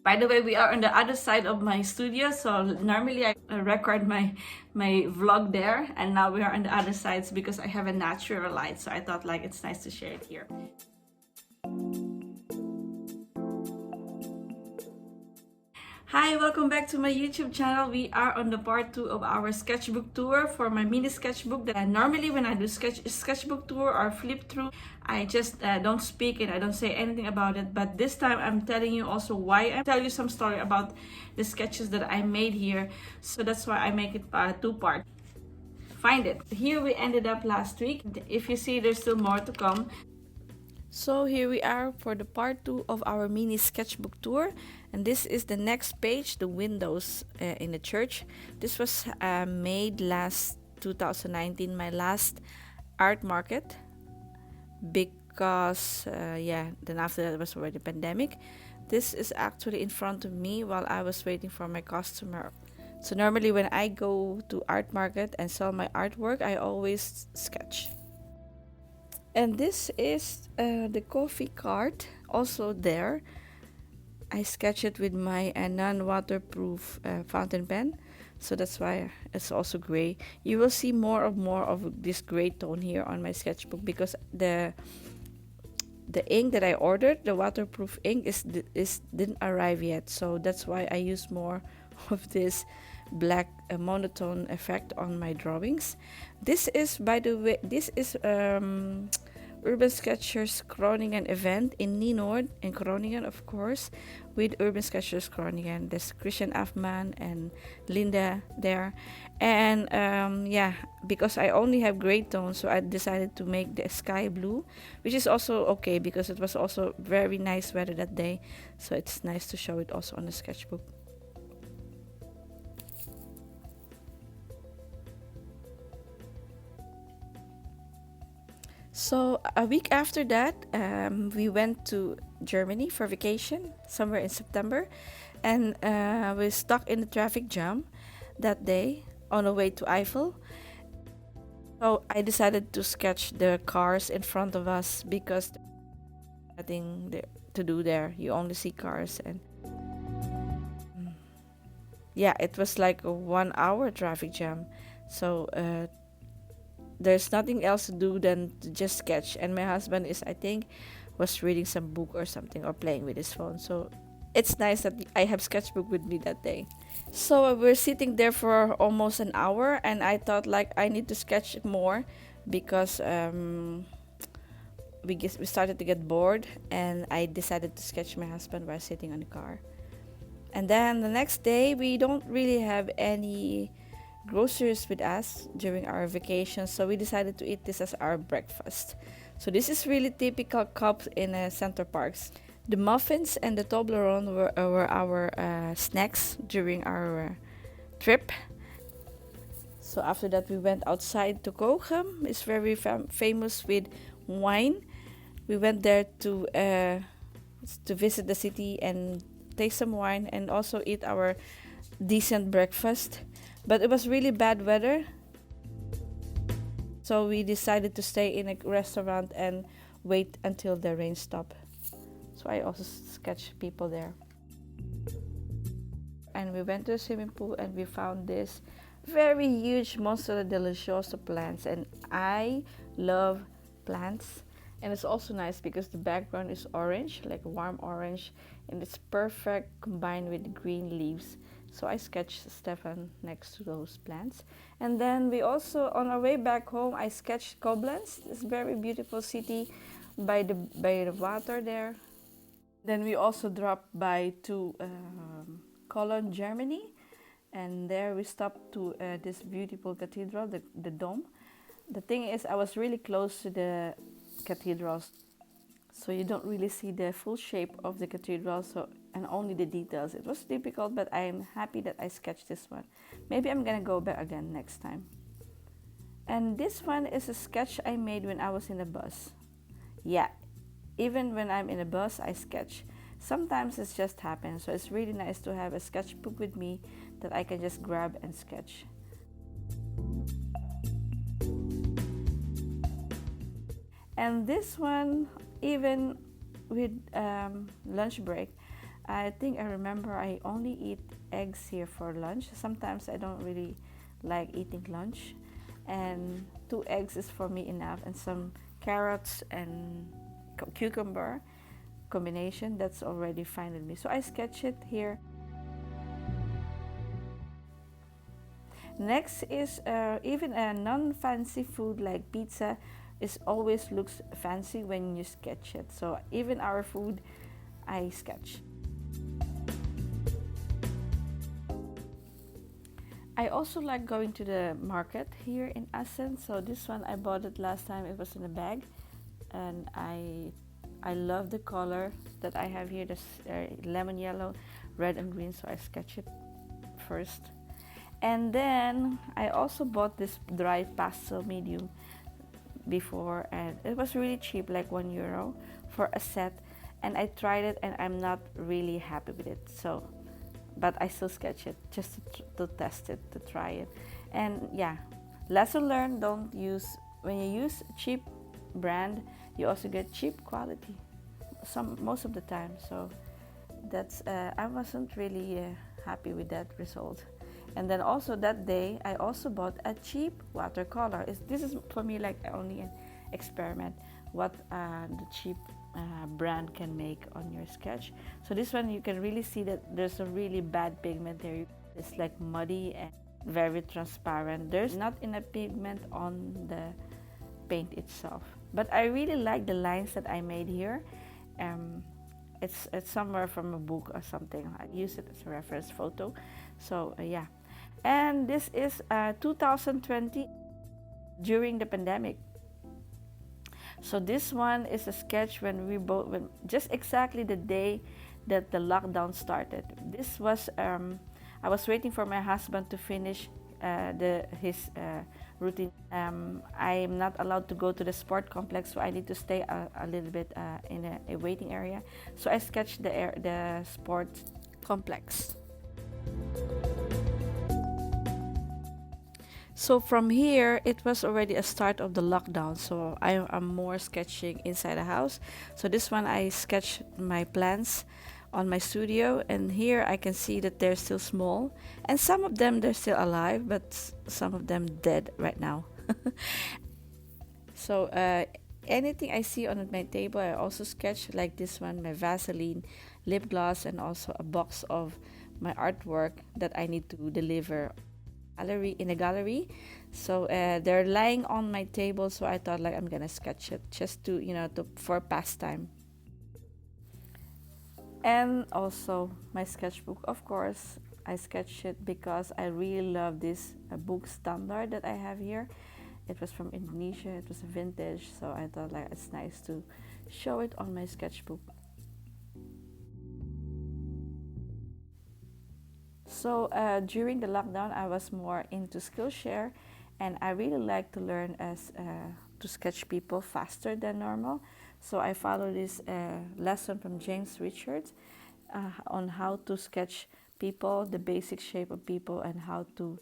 By the way, we are on the other side of my studio, so normally I record my vlog there, and now we are on the other sides because I have a natural light, so I thought like it's nice to share it here. Hi, welcome back to my YouTube channel. We are on the part 2 of our sketchbook tour for my mini sketchbook. That normally when I do sketchbook tour or flip through, I just don't speak and I don't say anything about it. But this time I'm telling you also why. I tell you some story about the sketches that I made here. So that's why I make it 2 parts. Find it. Here we ended up last week. If you see, there's still more to come. So here we are for the part 2 of our mini sketchbook tour, and this is the next page, the windows in the church. This was made last 2019, my last art market, because then after that was already pandemic. This is actually in front of me while I was waiting for my customer. So normally when I go to art market and sell my artwork, I always sketch. And this is the coffee cart, also there. I sketch it with my non-waterproof fountain pen, so that's why it's also gray. You will see more of this gray tone here on my sketchbook because the ink that I ordered, the waterproof ink, didn't arrive yet, so that's why I use more of this black monotone effect on my drawings. This is, by the way, Urban Sketchers Groningen event in Nienoord, in Groningen, of course, with Urban Sketchers Groningen. There's Christian Afman and Linda there. And because I only have gray tones, so I decided to make the sky blue, which is also okay because it was also very nice weather that day. So it's nice to show it also on the sketchbook. So a week after that, we went to Germany for vacation somewhere in September, and we stuck in the traffic jam that day on the way to Eiffel. So I decided to sketch the cars in front of us because there's nothing to do there. You only see cars, and yeah, it was like a 1 hour traffic jam. So there's nothing else to do than to just sketch, and my husband was reading some book or something or playing with his phone, so it's nice that I have sketchbook with me that day. So we're sitting there for almost an hour, and I thought like I need to sketch more because we started to get bored, and I decided to sketch my husband while sitting on the car. And then the next day we don't really have any groceries with us during our vacation, so we decided to eat this as our breakfast. So this is really typical cups in Center Parks. The muffins and the Toblerone were our snacks during our trip. So after that we went outside to Kogem. It's very famous with wine. We went there to visit the city and taste some wine and also eat our decent breakfast. But it was really bad weather, so we decided to stay in a restaurant and wait until the rain stopped. So I also sketched people there. And we went to the swimming pool and we found this very huge Monstera Deliciosa plants, and I love plants. And it's also nice because the background is orange, like a warm orange, and it's perfect combined with the green leaves. So I sketched Stefan next to those plants. And then we also, on our way back home, I sketched Koblenz, this very beautiful city by the water there. Then we also dropped by to Cologne, Germany. And there we stopped to this beautiful cathedral, the dome. The thing is, I was really close to the cathedrals, so you don't really see the full shape of the cathedral, and only the details. It was difficult, but I am happy that I sketched this one. Maybe I'm gonna go back again next time. And this one is a sketch I made when I was in a bus. Yeah, even when I'm in a bus, I sketch. Sometimes it just happens, so it's really nice to have a sketchbook with me that I can just grab and sketch. And this one, even with lunch break, I think I remember I only eat eggs here for lunch. Sometimes I don't really like eating lunch, and 2 eggs is for me enough, and some carrots and cucumber combination, that's already fine with me. So I sketch it here. Next is even a non-fancy food like pizza is always looks fancy when you sketch it. So even our food, I sketch. I also like going to the market here in Assen. So this one I bought it last time. It was in a bag, and I love the color that I have here. This lemon yellow, red and green. So I sketch it first, and then I also bought this dry pastel medium before, and it was really cheap, like €1 for a set. And I tried it, and I'm not really happy with it. So but I still sketch it just to test it, to try it. And yeah, lesson learned, don't use, when you use cheap brand, you also get cheap quality most of the time. So that's I wasn't really happy with that result. And then also that day I also bought a cheap watercolor. This is for me like only an experiment what the cheap brand can make on your sketch. So this one you can really see that there's a really bad pigment there. It's like muddy and very transparent. There's not enough pigment on the paint itself. But I really like the lines that I made here. It's somewhere from a book or something. I use it as a reference photo. So yeah. And this is 2020 during the pandemic. So this one is a sketch when just exactly the day that the lockdown started. This was I was waiting for my husband to finish his routine. I'm not allowed to go to the sport complex, so I need to stay a little bit in a waiting area. So I sketched the sport complex. So from here, it was already a start of the lockdown. So I am more sketching inside the house. So this one I sketched my plants on my studio, and here I can see that they're still small, and some of them they're still alive, but some of them dead right now. So anything I see on my table, I also sketch, like this one, my Vaseline lip gloss, and also a box of my artwork that I need to deliver in a gallery. So they're lying on my table, so I thought like I'm gonna sketch it just to for pastime. And also my sketchbook, of course, I sketched it because I really love this book standard that I have here. It was from Indonesia. It was a vintage, so I thought like it's nice to show it on my sketchbook. So during the lockdown, I was more into Skillshare, and I really like to learn to sketch people faster than normal. So I follow this lesson from James Richards on how to sketch people, the basic shape of people, and how to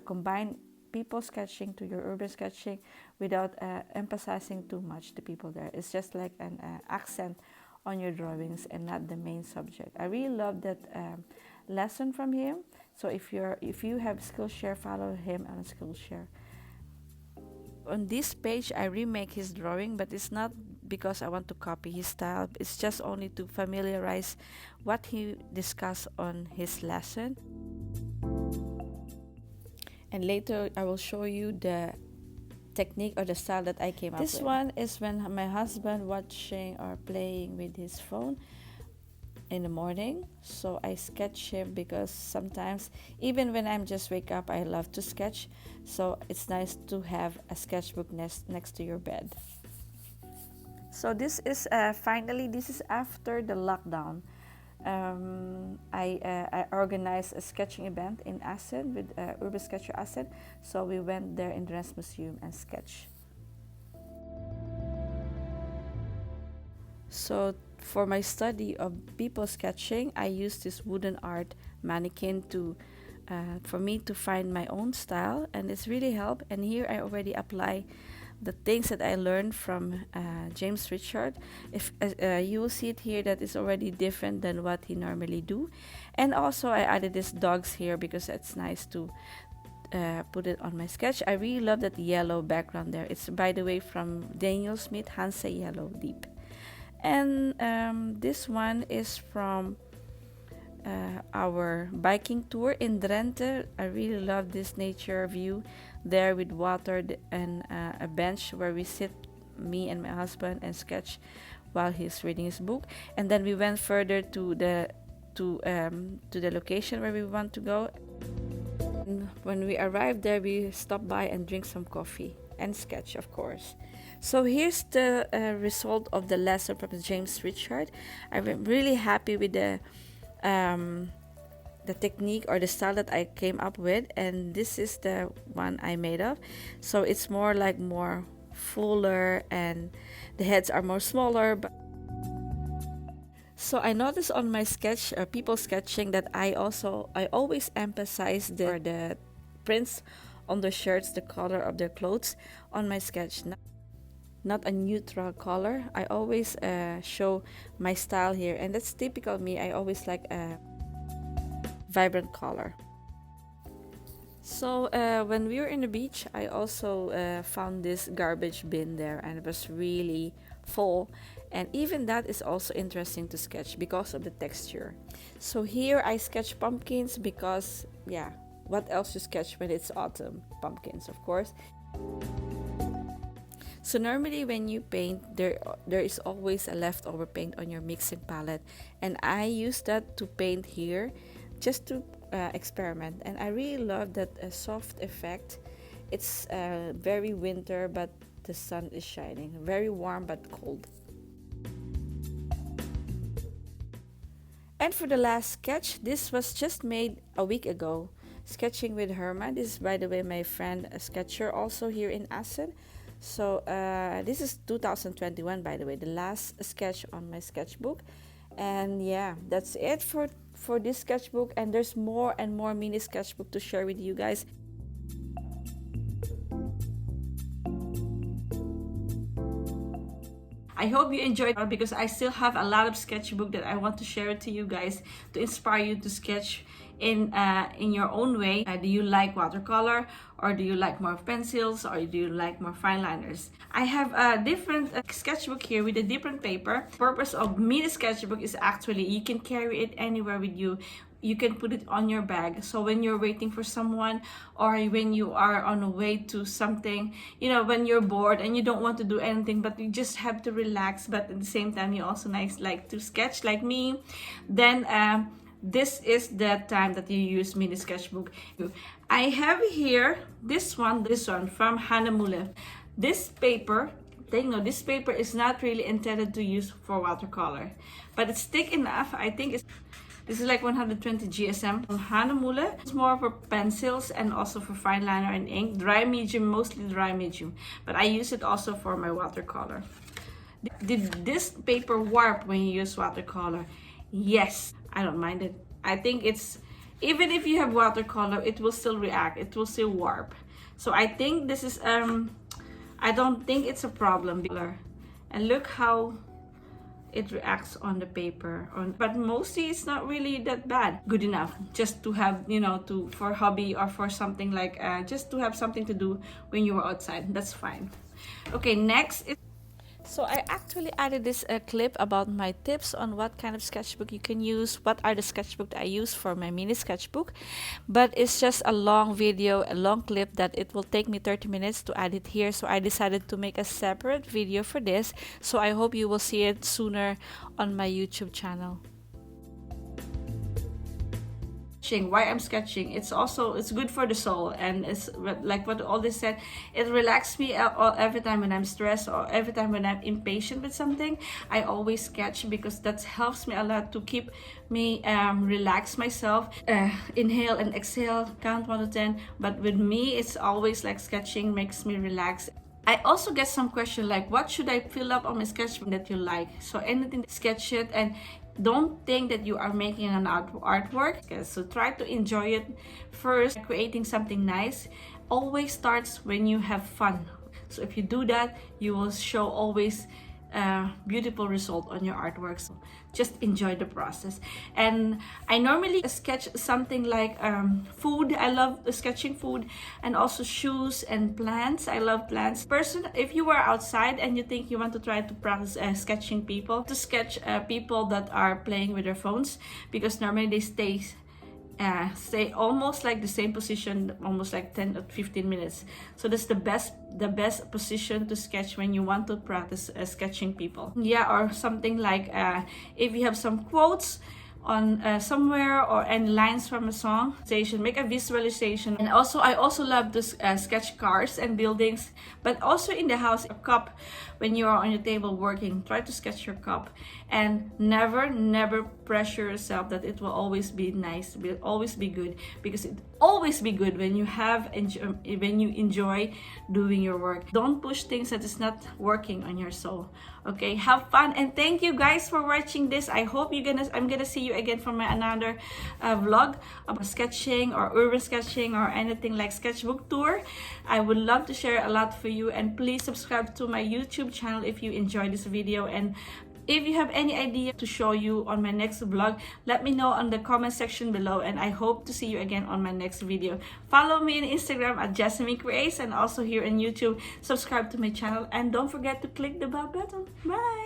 combine people sketching to your urban sketching without emphasizing too much the people there. It's just like an accent on your drawings and not the main subject. I really love that lesson from him. So if you have Skillshare, follow him on Skillshare. On this page, I remake his drawing, but it's not because I want to copy his style. It's just only to familiarize what he discussed on his lesson. And later, I will show you the technique or the style that I came up with. This one is when my husband watching or playing with his phone in the morning. So I sketch him because sometimes, even when I'm just wake up, I love to sketch. So it's nice to have a sketchbook next to your bed. So this is finally, this is after the lockdown. I organized a sketching event in Assen with Urban Sketcher Assen. So we went there in the Rens Museum and sketched. So for my study of people sketching, I used this wooden art mannequin for me to find my own style, and it's really helped. And here I already apply the things that I learned from James Richard. If you will see it here, that is already different than what he normally do. And also I added these dogs here because it's nice to put it on my sketch. I really love that yellow background there. It's, by the way, from Daniel Smith, Hansa Yellow Deep. And this one is from our biking tour in Drenthe. I really love this nature view there with water and a bench where we sit, me and my husband, and sketch while he's reading his book. And then we went further to the location where we want to go. And when we arrived there, we stopped by and drink some coffee and sketch, of course. So here's the result of the lesson from James Richard. I'm really happy with the technique or the style that I came up with, and this is the one I made of. So it's more like more fuller and the heads are more smaller. But so I noticed on my sketch, people sketching, that I always emphasize the prints on the shirts, the color of their clothes on my sketch, not a neutral color. I always show my style here, and that's typical me. I always like a vibrant color. So when we were in the beach, I also found this garbage bin there, and it was really full, and even that is also interesting to sketch because of the texture. So here I sketch pumpkins because, yeah, what else to sketch when it's autumn? Pumpkins, of course. So normally when you paint, there is always a leftover paint on your mixing palette, and I use that to paint here just to experiment. And I really love that soft effect. It's very winter, but the sun is shining. Very warm but cold. And for the last sketch, this was just made a week ago. Sketching with Herman. This is, by the way, my friend, a sketcher also here in Assen. So this is 2021, by the way, the last sketch on my sketchbook. And yeah, that's it for this sketchbook, and there's more and more mini sketchbook to share with you guys. I hope you enjoyed it, because I still have a lot of sketchbook that I want to share it to you guys to inspire you to sketch in your own way. Do you like watercolor, or do you like more pencils, or do you like more fine liners? I have a different sketchbook here with a different paper. The purpose of mini sketchbook is actually you can carry it anywhere with you. You can put it on your bag, so when you're waiting for someone, or when you are on the way to something, you know, when you're bored and you don't want to do anything, but you just have to relax, but at the same time you also like to sketch like me, then this is the time that you use mini sketchbook. I have here this one from Hanemule. This paper, this paper is not really intended to use for watercolor, but it's thick enough. I think this is like 120 GSM from Hanemule. It's more for pencils and also for fine liner and ink. Dry medium, mostly dry medium, but I use it also for my watercolor. Did this paper warp when you use watercolor? Yes, I don't mind it. I think it's, even if you have watercolor, it will still react, it will still warp. So I think this is I don't think it's a problem. And look how it reacts on the paper, but mostly it's not really that bad. Good enough just to have, you know, for hobby or for something like just to have something to do when you are outside. That's fine. Okay, next is, so I actually added this clip about my tips on what kind of sketchbook you can use, what are the sketchbook that I use for my mini sketchbook. But it's just a long video, a long clip that it will take me 30 minutes to add it here. So I decided to make a separate video for this. So I hope you will see it sooner on my YouTube channel. Why I'm sketching, it's good for the soul, and it's like what all this said, it relaxes me every time when I'm stressed, or every time when I'm impatient with something. I always sketch because that helps me a lot to keep me relax myself. Inhale and exhale, count 1 to 10, but with me it's always like sketching makes me relax. I also get some question like, what should I fill up on my sketchbook that you like? So anything, sketch it, and don't think that you are making an artwork. So try to enjoy it first. Creating something nice always starts when you have fun. So if you do that, you will show always beautiful result on your artwork. So just enjoy the process. And I normally sketch something like food. I love sketching food, and also shoes and plants. I love plants. If you are outside and you think you want to try to practice sketching people, to sketch people that are playing with their phones, because normally they stay almost like the same position, almost like 10 or 15 minutes. So that's the best position to sketch when you want to practice sketching people. Yeah, or something like if you have some quotes on somewhere, or any lines from a song, make a visualization. And also I also love to sketch cars and buildings, but also in the house. A cup, when you are on your table working, try to sketch your cup, and never pressure yourself that it will always be nice, will always be good, because it always be good when you enjoy doing your work. Don't push things that is not working on your soul. Okay, have fun, and thank you guys for watching this. I hope I'm gonna see you again from another vlog about sketching or urban sketching or anything like sketchbook tour. I would love to share a lot for you, and please subscribe to my YouTube channel if you enjoyed this video. And if you have any idea to show you on my next vlog, let me know on the comment section below, and I hope to see you again on my next video. Follow me on Instagram at Jesamine Creates, and also here on YouTube. Subscribe to my channel, and don't forget to click the bell button. Bye!